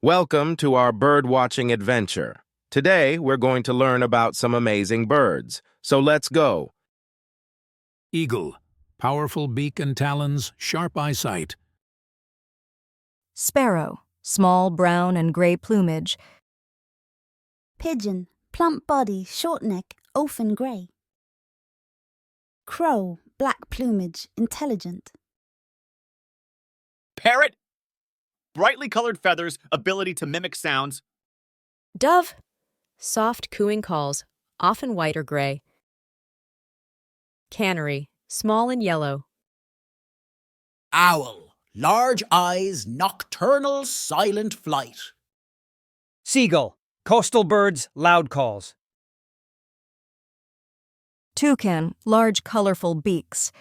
Welcome to our bird-watching adventure. Today, we're going to learn about some amazing birds. So let's go. Eagle. Powerful beak and talons, sharp eyesight. Sparrow, small brown and gray plumage. Pigeon, plump body, short neck, often grey. Crow, black plumage, intelligent. Parrot, brightly colored feathers, ability to mimic sounds. Dove, soft cooing calls, often white or gray. Canary, small and yellow. Owl, large eyes, nocturnal, silent flight. Seagull, coastal birds, loud calls. Toucan, large colorful beaks.